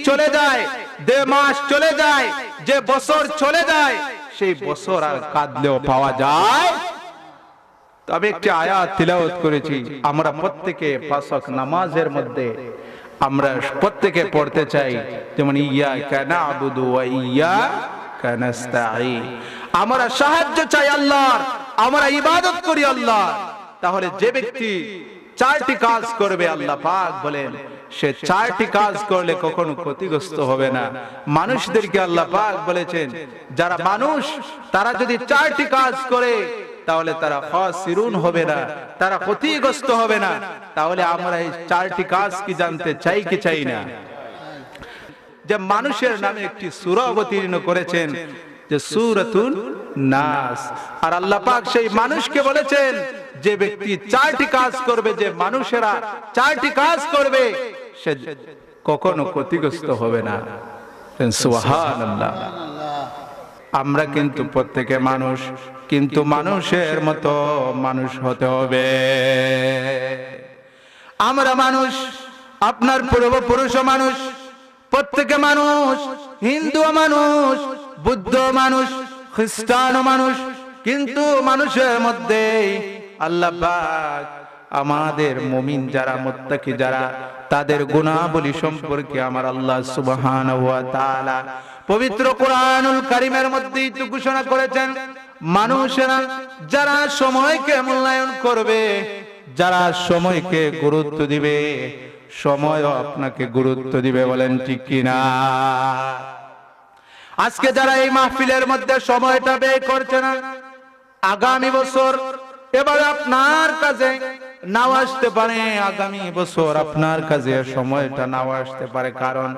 চলে যায়, যে মাস চলে যায়, যে বছর চলে যায়, সেই বছর আর কাঁদলেও পাওয়া যায়। তবে একটি আয়াত তিলাওয়াত করেছি, আমরা প্রত্যেকে পাঁচ ওয়াক্ত নামাজের মধ্যে আমরা প্রত্যেকে পড়তে চাই, যেমন ইয়্যাকা না'বুদু ওয়া ইয়্যাকা নাস্তাঈন। আমরা সাহায্য চাই আল্লাহর, আমরা ইবাদত করি আল্লাহ। তাহলে যে ব্যক্তি চারটি কাজ করবে, আল্লাহ পাক বলেন সে চারটি কাজ করলে কখনো ক্ষতিগ্রস্ত হবে না। মানুষদেরকে আল্লাহ পাক বলেছেন যারা মানুষ তারা যদি চারটি কাজ করে তাহলে তারা খাসিরুন হবে না, তারা ক্ষতিগ্রস্ত হবে না। তাহলে আমরা এই চারটি কাজ কি জানতে চাই কি চাই না? যে মানুষের নামে একটি সূরা অবতীর্ণ করেছেন, যে সূরাতুন নাস। আর আল্লাহ পাক সেই মানুষকে বলেছেন যে ব্যক্তি চারটি কাজ করবে, যে মানুষেরা চারটি কাজ করবে, সে কখনো ক্ষতিগ্রস্ত হবে না। সুবহানাল্লাহ। আমরা কিন্তু প্রত্যেকে মানুষ, কিন্তু মানুষের মতো মানুষ হতে হবে। আমরা মানুষ, আপনার পূর্বপুরুষ মানুষ, প্রত্যেকে মানুষ, হিন্দু মানুষ, বুদ্ধ মানুষ, খ্রিস্টান মানুষ, কিন্তু মানুষের মধ্যে আল্লাহ পাক আমাদের মুমিন যারা, মুত্তাকি যারা, তাদের গুণাবলী সম্পর্কে আমার আল্লাহ সুবহানাহু ওয়া তাআলা পবিত্র কোরআনুল কারীমের মধ্যে তো ঘোষণা করেছেন, মানুষেরা যারা সময়কে মূল্যায়ন করবে, যারা সময়কে গুরুত্ব দিবে, সময়ও আপনাকে গুরুত্ব দিবে। বলেন ঠিক কিনা? আজকে যারা এই মাহফিলের মধ্যে সময়টা ব্যয় করছে না, আগামী বছর এবার আপনার কাছে নাও আসতে পারে, আগামী বছর আপনার কাছে সময়টা নাও আসতে পারে। কারণ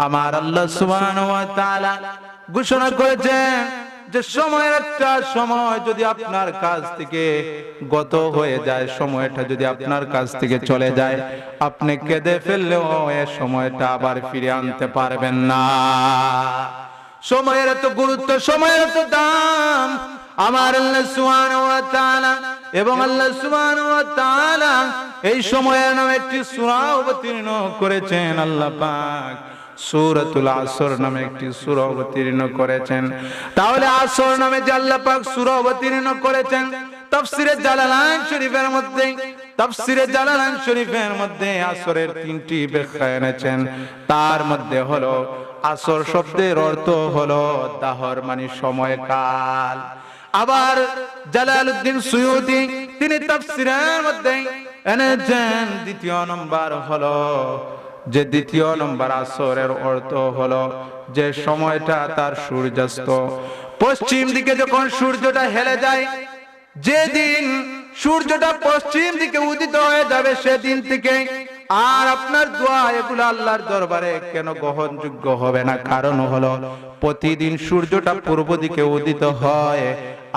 আমার আল্লাহ সুবহানাহু ওয়া তাআলা ঘোষণা করেছেন যে সময়ের একটা সময় যদি আপনার কাছ থেকে গত হয়ে যায়, সময়টা যদি আপনার কাছ থেকে চলে যায়, আপনি কেঁদে ফেললেও এই সময়টা আবার ফিরে আনতে পারবেন না। সময়ের এত গুরুত্ব, সময়ের এত দাম আমার আল্লাহ সুবহানাহু ওয়া তাআলা, এবং আল্লাহ সুবহানাহু ওয়া তাআলা এই সময়ের নামে একটি সূরা অবতীর্ণ করেছেন। আল্লাহ পাক সূরাতুল আসর নামে একটি সূরা অবতীর্ণ করেছেন। তাহলে আসর নামে যে আল্লাহ পাক সূরা অবতীর্ণ করেছেন, তাফসীরে জালালাইন শরীফের মধ্যে, তাফসীরে জালালাইন শরীফের মধ্যে আসরের তিনটি ব্যাখ্যা এনেছেন। তার মধ্যে হলো আসর শব্দের অর্থ হলো দাহর, মানে সময়কাল। আবার জালালউদ্দিন সুয়ুতী তিনি তাফসীরের মধ্যে এনেছেন দ্বিতীয় নম্বর হলো, যে দ্বিতীয় নম্বর আসরের অর্থ হলো যে সময়টা তার সূর্যাস্ত, পশ্চিম দিকে যখন সূর্যটা হেলে যায়, যেদিন সূর্যটা পশ্চিম দিকে উদিত হয়ে যাবে সেদিন থেকে আর আপনার দোয়া এগুলো আল্লাহর দরবারে কেন গ্রহণযোগ্য হবে না? কারণ হলো প্রতিদিন সূর্যটা পূর্ব দিকে উদিত হয়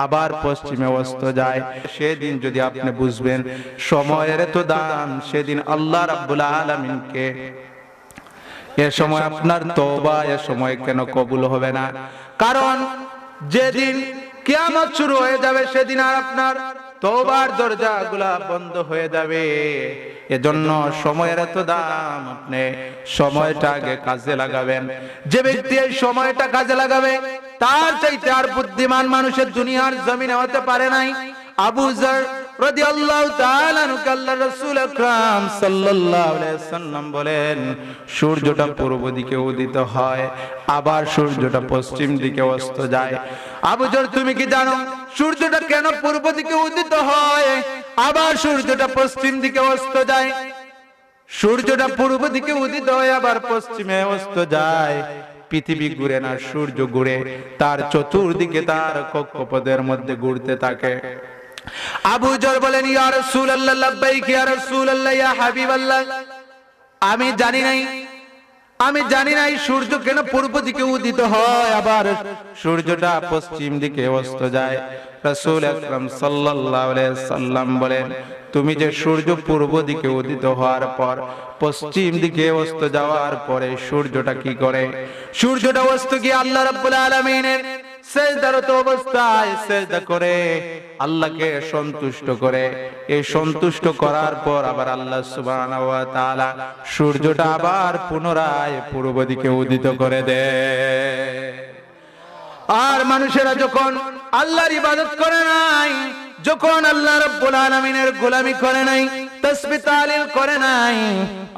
আবার পশ্চিমে অস্ত যায়। সেদিন যদি আপনি বুঝবেন সময়ের এত দাম, সেদিন আল্লাহ রাব্বুল আলামিনকে এ সময় আপনার তওবা এ সময় কেন কবুল হবে না? কারণ যেদিন কিয়ামত শুরু হয়ে যাবে সেদিন আর আপনার তওবার দরজাগুলা বন্ধ হয়ে যাবে। এজন্য সময়ের এত দাম, আপনি সময়টা আগে কাজে লাগাবেন। যে ব্যক্তি এই সময়টা কাজে লাগাবে তার চাইতে আর বুদ্ধিমান মানুষের দুনিয়ার জমিনে হতে পারে নাই। আবু যর রাদিয়াল্লাহু তাআলা আনহু আল্লাহর রাসূল আকরাম সাল্লাল্লাহু আলাইহি ওয়াসাল্লাম বলেন, সূর্যটা পূর্ব দিকে উদিত হয় আবার সূর্যটা পশ্চিম দিকে অস্ত যায়। আবু যর তুমি কি জানো সূর্যটা কেন পূর্ব দিকে উদিত হয় আবার সূর্যটা পশ্চিম দিকে অস্ত যায়? সূর্যটা পূর্ব দিকে উদিত হয় আবার পশ্চিমে অস্ত যায়। পৃথিবী ঘুরে না, সূর্য ঘুরে, তার চতুর্দিকে তার কক্ষপথের মধ্যে ঘুরতে থাকে। আবু যর বলেন, ইয়া রাসূলুল্লাহ লাব্বাইক ইয়া রাসূলুল্লাহ ইয়া হাবিবাল্লাহ, আমি জানি নাই সূর্য কেন পূর্ব দিকে উদিত হয় আবার সূর্যটা পশ্চিম দিকে অস্ত যায়। রাসূল আকরাম সাল্লাল্লাহু আলাইহি সাল্লাম বলেন, তুমি যে সূর্য পূর্ব দিকে উদিত হওয়ার পর পশ্চিম দিকে অস্ত যাওয়ার পরে সূর্যটা কি করে? সূর্যটা অস্ত গিয়ে আল্লাহ রাব্বুল আলামিনের সেজদারত অবস্থায় সেজদা করে আল্লাহকে সন্তুষ্ট করে, এই সন্তুষ্ট করার পর আবার আল্লাহ সুবহানাহু ওয়া তাআলা সূর্যটা আবার পুনরায় পূর্ব দিকে উদিত করে দেয়। আর মানুষেরা যখন আল্লাহর ইবাদত করে নাই, যখন আল্লাহ রাব্বুল আলামিনের গোলামি করে নাই, তাসবিহ তাহলিল করে নাই,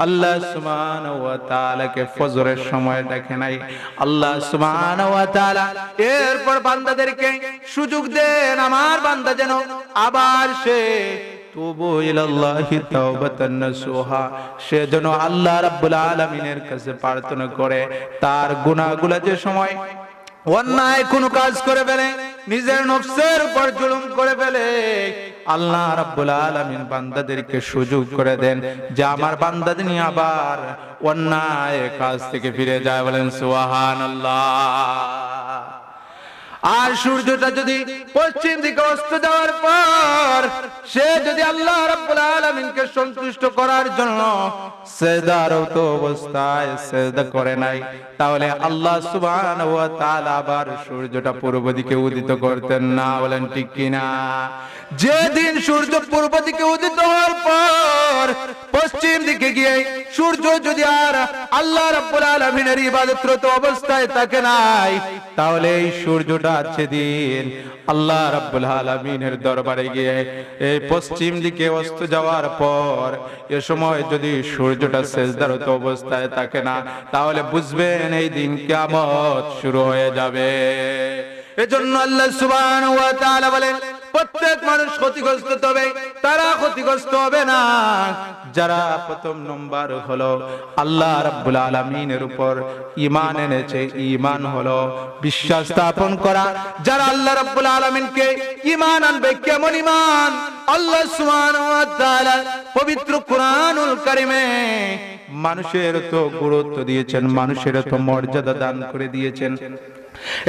আল্লাহ সুবহানাহু ওয়া তাআলাকে ফজরের সময় দেখে নাই, আল্লাহ সুবহানাহু ওয়া তাআলা এরপর বান্দাদেরকে সুযোগ দেন আমার বান্দা যেন আবার সে তুবু ইলাল্লাহি তাওবাতান নাসুহা, সে যেন আল্লাহ রাব্বুল আলামিনের কাছে প্রার্থনা করে তার গুনাহগুলো যে সময় অন্যায় কোনো কাজ করে ফেলে, নিজের নফসের উপর জুলুম করে ফেলে, আল্লাহ রাব্বুল আলামিন বান্দাদেরকে সুযোগ করে দেন যে আমার বান্দাদের নিয়ে আবার অন্যায় কাজ থেকে ফিরে যায়। বলেন সুবহানাল্লাহ। আর সূর্যটা যদি পশ্চিম দিকে অস্ত যাওয়ার পর সে যদি আল্লাহ রাব্বুল আলামিনকে সন্তুষ্ট করার জন্য সিজদারত অবস্থায় সিজদা করে নাই, তাহলে আল্লাহ সুবহানাহু ওয়া তাআলা আবার সূর্যটা পূর্ব দিকে উদিত করতেন না। বলেন ঠিক কিনা? যেদিন সূর্য পূর্ব দিকে উদিত হওয়ার পর পশ্চিম দিকে গিয়ে সূর্য যদি আর আল্লাহ রাব্বুল আলামিনের ইবাদতরত অবস্থায় থাকে নাই, তাহলে এই সূর্যটা সেদিন আল্লাহ রাব্বুল আলামিনের দরবারে গিয়ে এই পশ্চিম দিকে অস্ত যাওয়ার পর এ সময় যদি সূর্যটা সিজদারত অবস্থায় থাকে না, তাহলে বুঝবেন এই দিন কিয়ামত শুরু হয়ে যাবে। এজন্য আল্লাহ সুবহানাহু ওয়া তাআলা বলেন প্রত্যেক মানুষ ক্ষতিগ্রস্ত হবে, তারা ক্ষতিগ্রস্ত হবে না যারা প্রথম নম্বর হলো আল্লাহ রাব্বুল আলামিনের উপর ঈমান এনেছে। ঈমান হলো বিশ্বাস স্থাপন করা। যারা আল্লাহ রাব্বুল আলামিনকে ঈমান আনবে, কেমন ঈমান? আল্লাহ সুবহানাহু ওয়া তাআলা পবিত্র কুরআনুল কারীমে মানুষের তো গুরুত্ব দিয়েছেন, মানুষের তো মর্যাদা দান করে দিয়েছেন।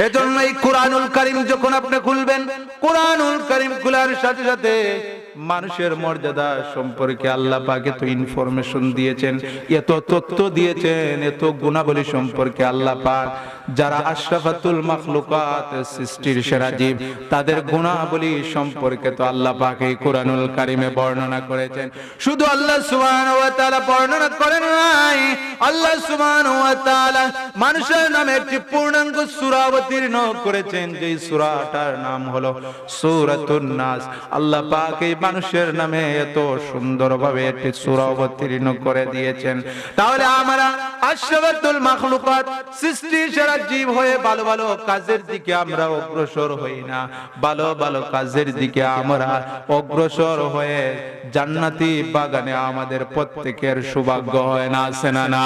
এজন্য এই কুরআনুল কারীম যখন আপনি খুলবেন, কুরআনুল কারীম খোলার সাথে সাথে মানুষের মর্যাদা সম্পর্কে আল্লাহ পাক এত ইনফরমেশন দিয়েছেন, এত তথ্য দিয়েছেন, এত গুণাবলী সম্পর্কে আল্লাহ পাক যারা আশরাফাতুল মাখলুকাত সৃষ্টির সেরা জীব তাদের গুণাবলী সম্পর্কে তো আল্লাহ পাক এই কুরআনুল কারীমে বর্ণনা করেছেন। শুধু আল্লাহ সুবহানাহু ওয়া তাআলা বর্ণনা করেন নাই, আল্লাহ সুবহানাহু ওয়া তাআলা মানুষের নামে একটি পূর্ণাঙ্গ সূরা অবতীর্ণ করেছেন, যেই সূরাটার নাম হলো সূরাতুন নাস। আল্লাহ পাক এই মানুষের নামে এত সুন্দরভাবে একটি সূরা অবতীর্ণ করে দিয়েছেন। তাহলে আমরা আশরাফাতুল মাখলুকাত সৃষ্টির সেরা জীব হয়ে ভালো ভালো কাজের দিকে আমরা অগ্রসর হই না, ভালো ভালো কাজের দিকে আমরা অগ্রসর হয়ে জান্নাতি বাগানে আমাদের প্রত্যেকের সৌভাগ্য হয় না, আছে না? না।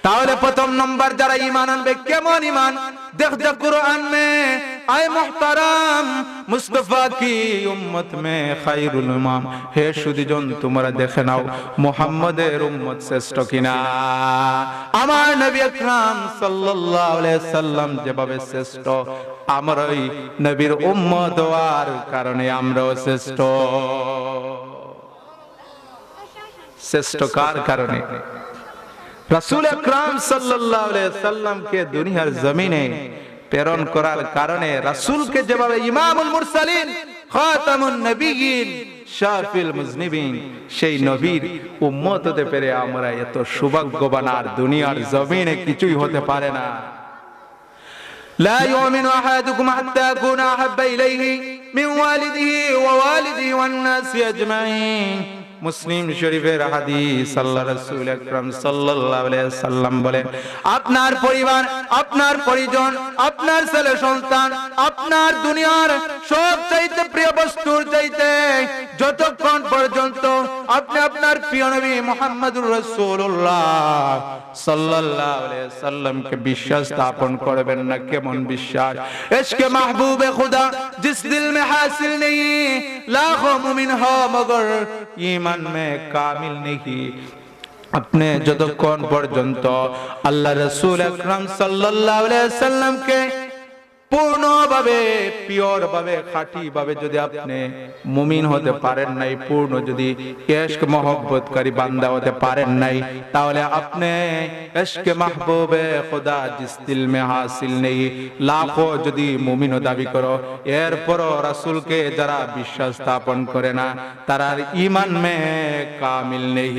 তাহলে প্রথম নম্বর যারা ঈমান আনবে, কেমন ঈমান? দেখতে কুরআন মে আয় মুহতারাম মুস্তাফা কি উম্মত মে খায়রুল ইমাম, হে সুদীজন তোমরা দেখে নাও মুহাম্মাদের উম্মত শ্রেষ্ঠ কিনা। আমার নবী আকরাম সাল্লাল্লাহু আলাইহি সাল্লাম যেভাবে শ্রেষ্ঠ, আমরা ওই নবীর উম্মত হওয়ার কারণে আমরাও শ্রেষ্ঠ। শ্রেষ্ঠ কার কারণে? রাসূল আকরাম সাল্লাল্লাহু আলাইহি সাল্লামকে দুনিয়ার জমিনে প্রেরণ করার কারণে, রাসূলকে যেভাবে ইমামুল মুরসালিন খাতামুন নবিয়্যিন শাফিল মুজনিবিন সেই নবীর উম্মত হতে পেরে আমরা এত সৌভাগ্যবান আর দুনিয়ার জমিনে কিছুই হতে পারে না। لا يؤمن أحدكم حتى أكون أحب إليه من والده ووالده والناس أجمعين। মুসলিম শরীফের হাদিস, আল্লাহ রাসূল আকরাম সাল্লাল্লাহু আলাইহি সাল্লাম বলেন, আপনার পরিবার, আপনার পরিজন, আপনার ছেলে সন্তান, আপনার দুনিয়ার সবচাইতে প্রিয় বস্তুর চাইতে যতক্ষণ পর্যন্ত আপনি আপনার প্রিয় নবী মুহাম্মদুর রাসূলুল্লাহ সাল্লাল্লাহু আলাইহি সাল্লামকে বিশ্বাস স্থাপন করবেন না। কেমন বিশ্বাস? ইশকে মাহবুবে খুদা জিস দিল মে হাসিল নেই লাখো মুমিন হো মগর ঈমান মে কামিল নেই। আপনি যতক্ষণ পর্যন্ত আল্লাহ রাসূল আকরাম সাল্লাল্লাহু আলাইহি সাল্লামকে পূর্ণভাবে পিওর ভাবে খাঁটি ভাবে যদি আপনি মুমিন হতে পারেন নাই, পূর্ণ যদি ইশক মহব্বতকারী বান্দা হতে পারেন নাই, তাহলে আপনি ইশক মাহবুবে খুদা জিস দিল মে হাসিল নেই। লাখো যদি মুমিন দাবি করো, এরপরও রাসূলকে যারা বিশ্বাস স্থাপন করে না, তার ঈমান মে কামিল নেই,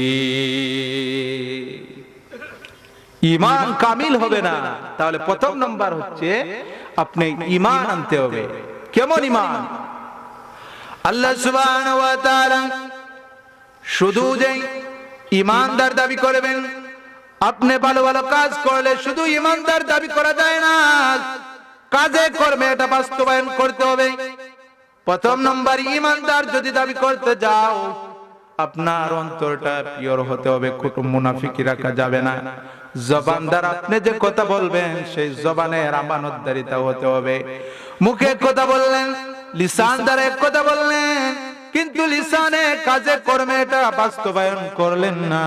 ঈমান কামিল হবে না। তাহলে প্রথম নাম্বার হচ্ছে আপনি ঈমান আনতে হবে। কেমন ঈমান? আল্লাহ সুবহানাহু ওয়া তাআলা শুধু যে ঈমানদার দাবি করবেন, আপনি ভালো ভালো কাজ করলে শুধু ঈমানদার দাবি করা যায় না, কাজে কর্মে এটা বাস্তবায়ন করতে হবে। প্রথম নাম্বার, ঈমানদার যদি দাবি করতে যাও, আপনার অন্তরটা পিওর হতে হবে, কোনো মুনাফিকি রাখা যাবে না। জবান দ্বারা আপনি যে কথা বলবেন সেই জবানের আমানতদারিতা হতে হবে। মুখে কথা বললেন, লিসান দ্বারা কথা বললেন, কিন্তু লিসানে কাজে কর্মে এটা বাস্তবায়ন করলেন না,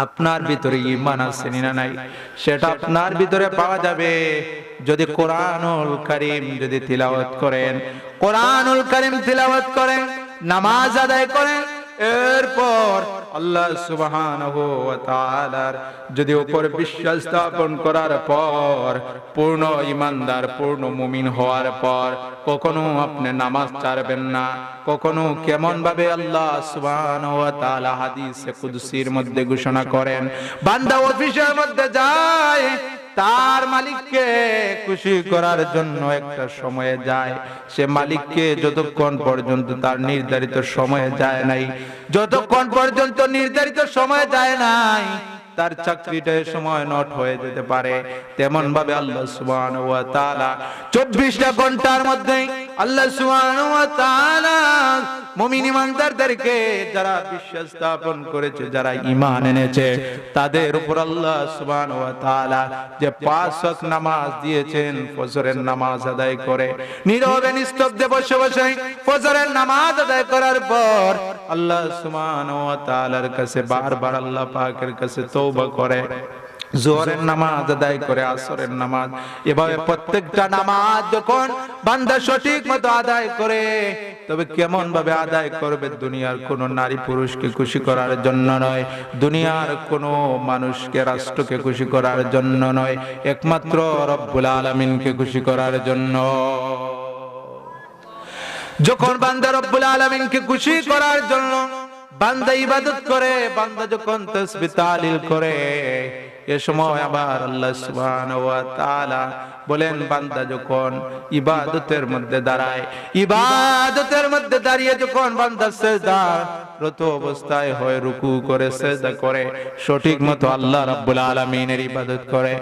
আপনার ভিতরে ঈমান আছে না নাই সেটা আপনার ভিতরে পাওয়া যাবে যদি কোরআনুল কারীম যদি তিলাওয়াত করেন, কোরআনুল কারীম তিলাওয়াত করেন, নামাজ আদায় করেন, এরপর আল্লাহ সুবহানাহু ওয়া তাআলার যদি উপর বিশ্বাস স্থাপন করার পর, পূর্ণ ঈমানদার পূর্ণ মুমিন হওয়ার পর কখনো আপনি নামাজ ছাড়বেন না। কখনো কেমন ভাবে আল্লাহ সুবহানাহু ওয়া তাআলা হাদিসে কুদসির মধ্যে ঘোষণা করেন, বান্দা অফিসের মধ্যে যায়, তার মালিককে খুশি করার জন্য একটা সময়ে যায়, সে মালিককে যতক্ষণ পর্যন্ত তার নির্ধারিত সময়ে যায় নাই, যতক্ষণ পর্যন্ত নির্ধারিত সময়ে যায় নাই, তার চাকরিটা সময় নট হয়ে যেতে পারে। তেমন ভাবে আল্লাহ সুবহানাহু ওয়া তাআলা 24টা ঘন্টার মধ্যে আল্লাহ সুবহানাহু ওয়া তাআলা মুমিন ঈমানদারদেরকে যারা বিশ্বাস স্থাপন করেছে, যারা ঈমান এনেছে, তাদের উপর আল্লাহ সুবহানাহু ওয়া তাআলা যে 5 ওয়াক্ত নামাজ দিয়েছেন, ফজরের নামাজ আদায় করে নীরবে নিস্তব্ধে বসে বসে ফজরের নামাজ আদায় করার পর আল্লাহ সুবহানাহু ওয়া তাআলার কাছে বারবার আল্লাহ পাকের কাছে তওবা করে, জোহরের নামাজ আদায় করে, আসরের নামাজ, এভাবে প্রত্যেকটা নামাজ যখন বান্দা সঠিক মতো আদায় করে, তবে কেমন ভাবে আদায় করবে? দুনিয়ার কোন নারী পুরুষকে খুশি করার জন্য নয়, দুনিয়ার কোন মানুষকে রাষ্ট্রকে খুশি করার জন্য নয়, একমাত্র রব্বুল আলামিনকে খুশি করার জন্য। যখন বান্দা রব্বুল আলামিনকে খুশি করার জন্য বান্দা ইবাদত করে, বান্দা যখন তাসবিহ তাহলিল করে, এ সময় আবার আল্লাহ সুবহানাহু ওয়া তাআলা বলেন, বান্দা যখন ইবাদতের মধ্যে দাঁড়ায়, ইবাদতের মধ্যে দাঁড়িয়ে যখন বান্দা সিজদারত অবস্থায় হয়, রুকু করে সিজদা করে, সঠিক মতো আল্লাহ রাব্বুল আলামিনের ইবাদত করে,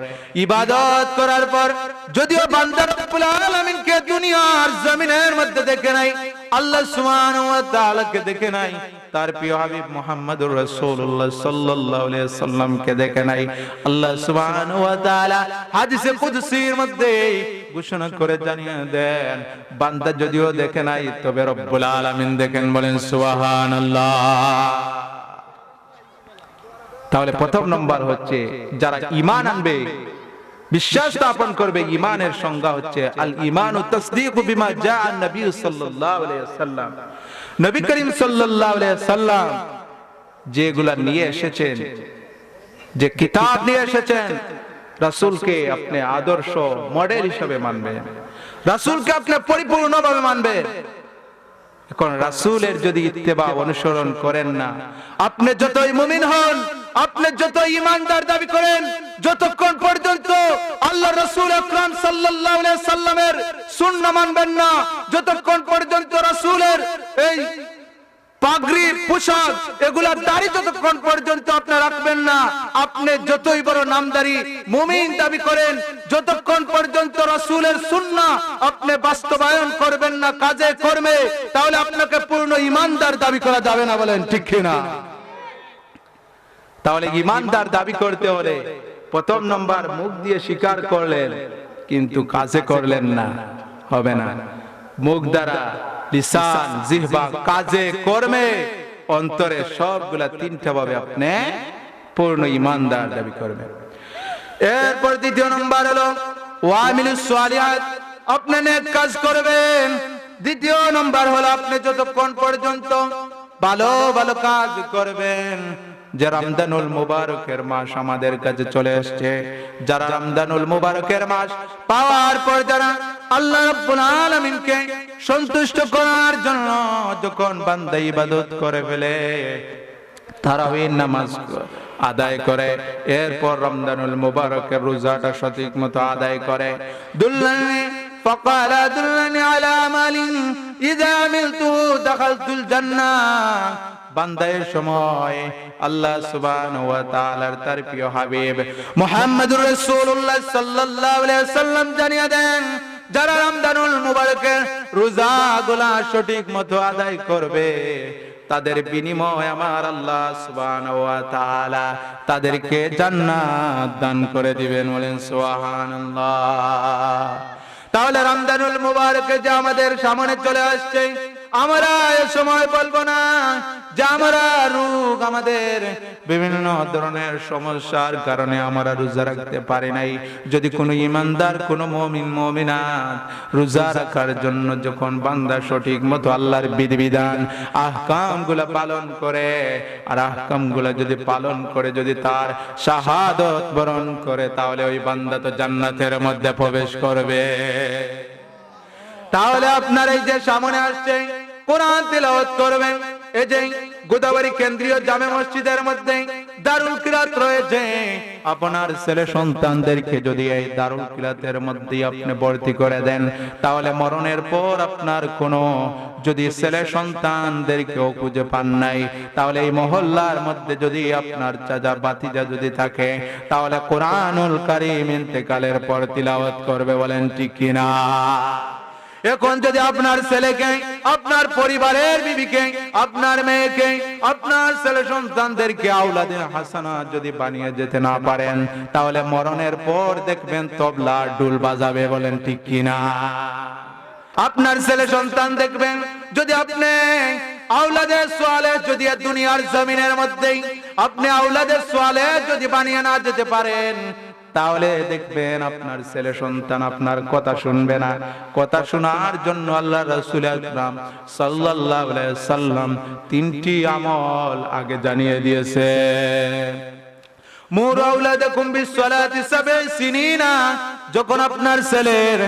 ইবাদত করার পর যদিও বান্দা রাব্বুল আলামিনকে দুনিয়ার জমিনের মধ্যে দেখে নাই, আল্লাহ সুবহানাহু ওয়া তাআলাকে দেখে নাই, তার প্রিয় হাবিব মুহাম্মদুর রাসূলুল্লাহ সাল্লাল্লাহু আলাইহি ওয়াসাল্লামকে দেখে নাই, আল্লাহ সুবহানাহু ওয়া তাআলা হাদিসে কুদসির মধ্যে ঘোষণা করে জানিয়ে দেন, বান্দা যদিও দেখে নাই তবে রব্বুল আলামিন দেখেন, বলেন সুবহানাল্লাহ। তাহলে প্রথম নম্বর হচ্ছে যারা ঈমান আনবে, বিশ্বাস স্থাপন করবে, ঈমানের সংজ্ঞা হচ্ছে আল ঈমানু তাসদীকু বিমা জাআ নবী সাল্লাল্লাহু আলাইহি ওয়াসাল্লাম, নবী করিম সাল্লাল্লাহু আলাইহি ওয়াসাল্লাম যেগুলা নিয়ে এসেছেন, যে কিতাব নিয়ে এসেছেন, রাসূলকে আপনি আদর্শ মডেল হিসেবে মানবেন, রাসূলকে আপনি পরিপূর্ণভাবে মানবেন। এখন রাসূলের যদি ইত্তেবা অনুসরণ করেন না, আপনি যতই মুমিন হন, আপনি যতই ঈমানদার দাবি করেন, যতক্ষণ পর্যন্ত আল্লাহ রাসূল আকরাম সাল্লাল্লাহু আলাইহি সাল্লামের সুন্নাহ মানবেন না, যতক্ষণ পর্যন্ত রাসূলের এই পাগড়ি পোশাক এগুলা দাড়ি যতক্ষণ পর্যন্ত আপনি রাখবেন না, আপনি যতই বড় নামদারি মুমিন দাবি করেন, যতক্ষণ পর্যন্ত রাসূলের সুন্নাহ আপনি বাস্তবায়ন করবেন না কাজে কর্মে, তাহলে আপনাকে পূর্ণ ঈমানদার দাবি করা যাবে না, বলেন ঠিক কি না? তাহলে ঈমানদার দাবি করতে হলে প্রথম নম্বর মুখ দিয়ে স্বীকার করলেন কিন্তু কাজে করলেন না, হবে না। মুখ দ্বারা, লিসান, জিহ্বা, কাজে কর্মে, অন্তরে, সবগুলা তিনটা ভাবে আপনি পূর্ণ ঈমানদার দাবি করবেন। এরপর দ্বিতীয় নম্বর হলো ওয়া আমিলুস সালিহাত, আপনি নেক কাজ করবেন। দ্বিতীয় নম্বর হলো আপনি যতক্ষণ পর্যন্ত ভালো ভালো কাজ করবেন। যে রমজানুল মুবারকের মাস আমাদের কাছে চলে আসছে, যারা রমজানুল মুবারকের মাস পাওয়ার পর যারা আল্লাহ রাব্বুল আলামিনকে সন্তুষ্ট করার জন্য যখন বান্দা ইবাদত করে ফেলে, তারাবির নামাজ আদায় করে, এরপর রমজানুল মুবারকের রোজাটা সঠিক মতো আদায় করে, দুল্লানি ফাকালা দুল্লানি আলা আমালিন ইযা আমিলতুহু দাখালতুল জান্নাহ। বান্দায়ের সময় আল্লাহ সুবহানাহু ওয়া তাআলার তার প্রিয় হাবিব মুহাম্মদুর রাসূলুল্লাহ সাল্লাল্লাহু আলাইহি ওয়াসাল্লাম জানিয়ে দেন, যারা রমজানুল মুবারকের রোজাগুলা সঠিক মতো আদায় করবে, তাদের বিনিময় আমার আল্লাহ সুবহানাহু ওয়া তাআলা তাদেরকে জান্নাত দান করে দিবেন। বলেন সুবহানাল্লাহ। তাহলে রমজানুল মুবারকে যে আমাদের সামনে চলে আসছে, আমরা এ সময় বলবো না যে আমরা রোগ, আমাদের বিভিন্ন ধরনের সমস্যার কারণে আমরা রোজা রাখতে পারি নাই। যদি কোনো ইমানদার, কোনো মুমিন মুমিনাত রোজা রাখার জন্য যখন বান্দা সঠিক মতো আল্লাহর বিধিবিধান আহকামগুলো পালন করে, আর আহকামগুলো যদি পালন করে যদি তার শাহাদাত বরণ করে, তাহলে ওই বান্দা তো জান্নাতের মধ্যে প্রবেশ করবে। তাহলে আপনার এই যে সামনে আসছে কোরআন তিলাওয়াত করবেন, এই যে গোদাবরী কেন্দ্রীয় জামে মসজিদের মধ্যে দারুল কিরাত রয়েছে, আপনার ছেলে সন্তানদেরকে যদি এই দারুল কিরাতের মধ্যে আপনি ভর্তি করে দেন, তাহলে মরণের পর আপনার কোনো যদি ছেলে সন্তানদেরকেও খুঁজে পান নাই, তাহলে এই মহল্লার মধ্যে যদি আপনার চাচা বাতিজা যদি থাকে, তাহলে কোরআনুল কারীম ইন্তেকালের পর তিলাওয়াত করবে। বলেন ঠিক কিনা? এখন যদি আপনার ছেলেকে, আপনার পরিবারের বিবিকে, আপনার মেয়েকে, আপনার ছেলে সন্তানদেরকে আওলাদে হাসানা যদি বানিয়ে যেতে না পারেন, তাহলে মরণের পর দেখবেন তবলা ডুল বাজাবে। বলেন ঠিক কিনা? আপনার ছেলে সন্তান দেখবেন যদি আপনি আওলাদে সালেহ যদি দুনিয়ার জমিনের মধ্যে আপনি আওলাদে সালেহ যদি বানিয়ে না যেতে পারেন, তাহলে দেখবেন আপনার ছেলে সন্তান আপনার কথা শুনবে না। কথা শোনার জন্য আল্লাহ রাসূল আকরাম সাল্লাল্লাহু আলাইহি সাল্লাম তিনটি আমল আগে জানিয়ে দিয়েছে। মুরু আওলাদাকুম বিসসালাতি সাবঈ সিনিনা, যখন আপনার ছেলের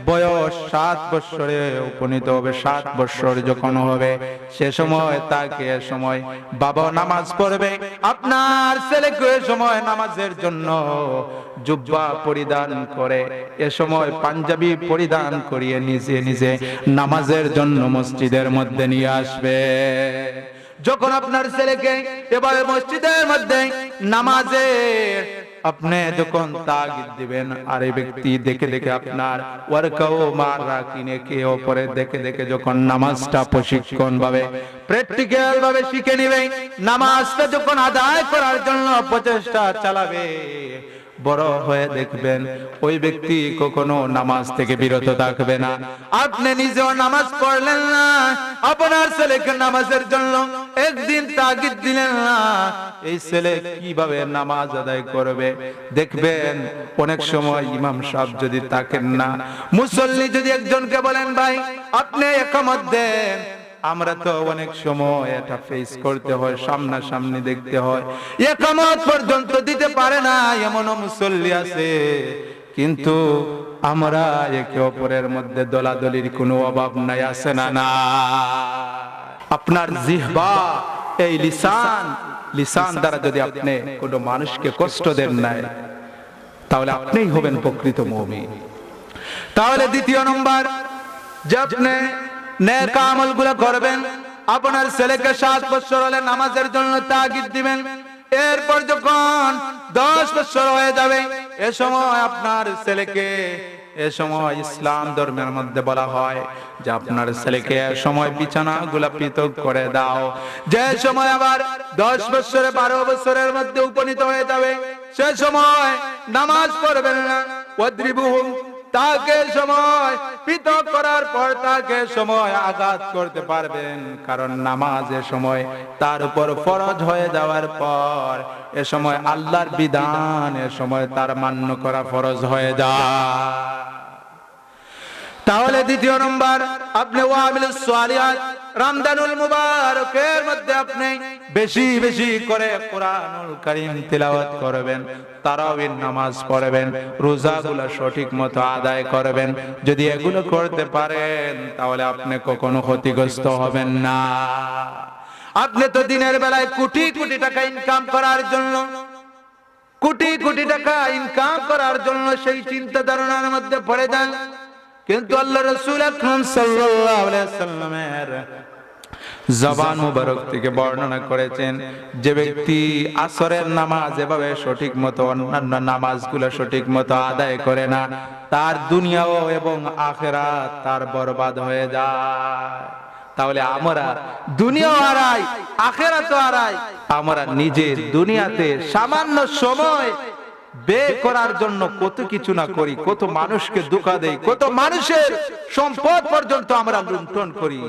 বয়স 7 বছরে উপনীত হবে, 7 বছর যখন হবে, সে সময় তাকে সময় বাবা নামাজ পড়বে। আপনার ছেলেকে এ সময় নামাজের জন্য জুব্বা পরিধান করে, এ সময় পাঞ্জাবি পরিধান করিয়ে নিজে নিজে নামাজের জন্য মসজিদের মধ্যে নিয়ে আসবে। যখন আপনার ছেলেকে এবারে মসজিদের মধ্যে নামাজের আপনি যখন তাগিদ দিবেন, আর এই ব্যক্তি দেখে দেখে আপনার ওয়ারকাও মারা কিনে কে ওপরে দেখে দেখে যখন নামাজটা প্রশিক্ষণ ভাবে প্র্যাকটিক্যাল ভাবে শিখে নেবে, নামাজটা যখন আদায় করার জন্য প্রচেষ্টা চালাবে, বড় হয়ে দেখবেন ওই ব্যক্তি কখনো নামাজ থেকে বিরত থাকবে না। আপনি নিজেও নামাজ পড়লেন না, আপনার ছেলেকে নামাজের জন্য একদিন তাগিদ দিলেন না, এই ছেলে কিভাবে নামাজ আদায় করবে? দেখবেন অনেক সময় ইমাম সাহেব যদি থাকেন না, মুসল্লি যদি একজনকে বলেন ভাই আপনি ইকামত দেন, আমরা তো অনেক সময় এটা ফেস করতে হয়, সামনাসামনি দেখতে হয়, ইকামত পর্যন্ত দিতে পারে না এমন মুসল্লি আছে। কিন্তু আমরা একে অপরের মধ্যে দলাদলির কোনো অভাব নাই, আছে না? না, আপনার জিহ্বা, এই লিসান দ্বারা যদি আপনি কোনো মানুষকে কষ্ট দেন নাই, তাহলে আপনিই হবেন প্রকৃত মুমিন। তাহলে দ্বিতীয় নম্বর যে আপনি নেক আমলগুলো করবেন, আপনার ছেলেকে 7 বছর হলে নামাজের জন্য তাগিদ দিবেন, এরপর যখন 10 বছর হয়ে যাবে, এ সময় আপনার ছেলেকে, এ সময় ইসলাম ধর্মের মধ্যে বলা হয় যে আপনার ছেলেকে এ সময় বিছানাগুলো পৃথক করে দাও। যে সময় আবার 10 বছরে 12 বছরের মধ্যে উপনীত হয়ে যাবে, সে সময় নামাজ পড়বেন না। ওয়াদ্রিবুহুম, তাকে সময় পৃথক করার পর তাকে সময় আঘাত করতে পারবেন, কারণ নামাজের সময় তার উপর ফরজ হয়ে যাওয়ার পর এ সময় আল্লাহর বিধান এ সময় তার মান্য করা ফরজ হয়ে যায়। তাহলে দ্বিতীয় নম্বর, আপনি ওয়ামিলুস সালিহাত রমজানুল মুবারকের মধ্যে আপনি বেশি বেশি করে কোরআনুল কারীম তিলাওয়াত করবেন, তারাবির নামাজ পড়বেন, রোজাগুলো সঠিক মতো আদায় করবেন। যদি এগুলো করতে পারেন তাহলে আপনি কখনো ক্ষতিগ্রস্ত হবেন না। আপনি তো দিনের বেলায় কোটি কোটি টাকা ইনকাম করার জন্য, কোটি কোটি টাকা ইনকাম করার জন্য সেই চিন্তা ধারণার মধ্যে পড়ে যান, কিন্তু আল্লাহ রাসূল আকরাম সাল্লাল্লাহু আলাইহি ওয়াসাল্লামের জবান মুবারক থেকে বর্ণনা করেছেন, যে ব্যক্তি আসরের নামাজ এভাবে সঠিক মতো অন্যান্য নামাজগুলো সঠিক মতো আদায় করে না, তার দুনিয়াও এবং আখিরাত তার বরবাদ হয়ে যায়। তাহলে আমরা দুনিয়াও হারাই, আখিরাতও হারাই। আমরা নিজে দুনিয়াতে সামান্য সময় ব্যয় করার জন্য কত কিছু না করি, কত মানুষকে ধোঁকা দেই, কত মানুষের সম্পদ পর্যন্ত আমরা লুণ্ঠন করি।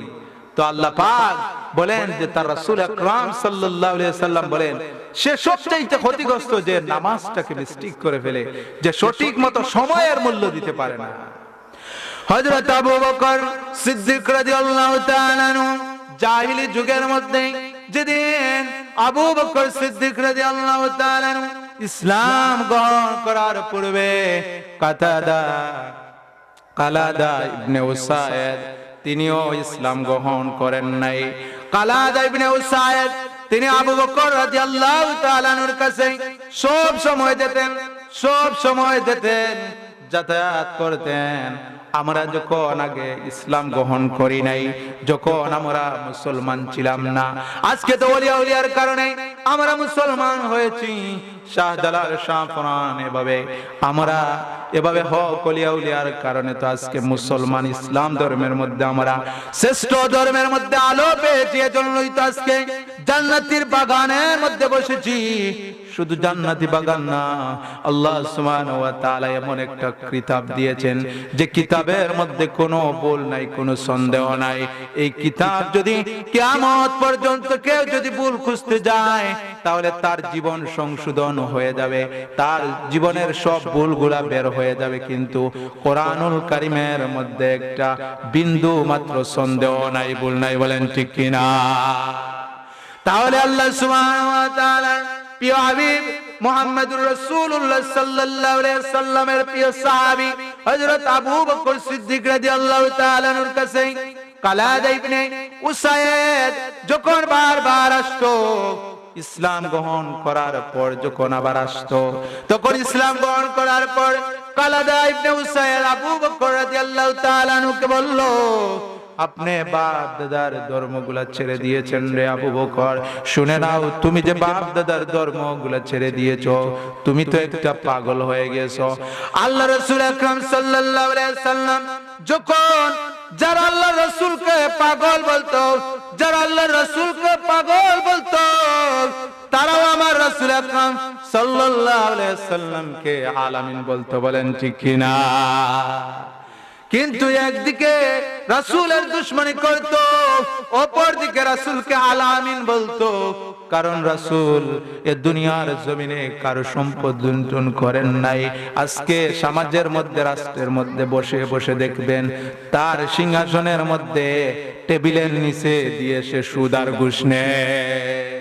তো আল্লাহ পাক বলেন যে তার রাসূল আকরাম সাল্লাল্লাহু আলাইহি ওয়াসাল্লাম বলেন, সে সবচেয়ে ক্ষতিগ্রস্ত যে নামাজটাকে মিস্টেক করে ফেলে, যে সঠিক মতো সময়ের মূল্য দিতে পারে না। হযরত আবু বকর সিদ্দিক রাদিয়াল্লাহু তাআলা আনহু জাহিলি যুগের মধ্যে যেদিন আবু বকর সিদ্দিক রাদিয়াল্লাহু তাআলা আনহু ইসলাম গ্রহণ করার পূর্বে কালাদা ইবনে উসাইদ তিনিও ইসলাম গ্রহণ করেন নাই। কালাদা ইবনে উসাইদ তিনি আবু বকর রাদিয়াল্লাহু তাআলা আনহুর কাছে সব সময় যেতেন, যাতায়াত করতেন। আমরা যখন আগে ইসলাম গ্রহণ করি নাই, যখন আমরা মুসলমান ছিলাম না, আজকে তো ওলিয়া উলিয়ার কারণে আমরা মুসলমান হয়েছি। শাহজালাল শাহফরান আমরা এভাবে হক ওলিয়া উলিয়ার কারণে তো আজকে মুসলমান, ইসলাম ধর্মের মধ্যে আমরা শ্রেষ্ঠ ধর্মের মধ্যে আলো পেয়েছি। এজন্যই তো আজকে জান্নাতের বাগানের মধ্যে বসেছি। শুধু জান্নাতি বাগান না, আল্লাহ সুবহানাহু ওয়া তাআলা এমন একটা কিতাব দিয়েছেন যে কিতাবের মধ্যে কোনো ভুল নাই, কোনো সন্দেহ নাই। এই কিতাব যদি কিয়ামত পর্যন্ত কেউ যদি ভুল খুঁজতে যায় তাহলে তার জীবন সংশোধন হয়ে যাবে, তার জীবনের সব ভুলগুলা বের হয়ে যাবে। কিন্তু কোরআনুল কারীমের মধ্যে একটা বিন্দু মাত্র সন্দেহ নাই, ভুল নাই। বলেন ঠিক কিনা? তাহলে আল্লাহ সুবহানাহু ওয়া তাআলা প্রিয় হাবিব মুহাম্মদুর রাসূলুল্লাহ সাল্লাল্লাহু আলাইহি ওয়াসাল্লামের প্রিয় সাহাবী হযরত আবু বকর সিদ্দিক রাদিয়াল্লাহু তাআলা আনহুর কাছে কালাদা ইবনে উসাইদ যখন বারবার আসতো, ইসলাম গ্রহণ করার পর যখন আবার আসতো, তখন ইসলাম গ্রহণ করার পর কালাদা ইবনে উসাইদ আবু বকর রাদিয়াল্লাহু তাআলা আনহুকে বলল, আপনি বাপ দাদার ধর্মগুলা ছেড়ে দিয়েছেন রে আবু বকর। শুনে নাও, তুমি যে বাপ দাদার ধর্মগুলা ছেড়ে দিয়েছো, তুমি তো একটা পাগল হয়ে গেছো। আল্লাহ রাসূল আকরাম সাল্লাল্লাহু আলাইহি ওয়াসাল্লাম যখন যারা আল্লাহ রাসূলকে পাগল বলতো, তারাও আমার রাসূল আকরাম সাল্লাল্লাহু আলাইহি ওয়াসাল্লামকে আলামিন বলতো। বলেন ঠিক কিনা? কিন্তু একদিকে রাসূলের দুশমনি করত, অপরদিকে রাসূলকে আলামিন বলতো। কারণ রাসূল এ দুনিয়ার জমিনে কারো সম্পদ লুণ্ঠন করেন নাই। আজকে সমাজের মধ্যে, রাষ্ট্রের মধ্যে বসে বসে দেখবেন তার সিংহাসনের মধ্যে টেবিলের নিচে দিয়ে সে সুদ আর ঘুষ নেয়।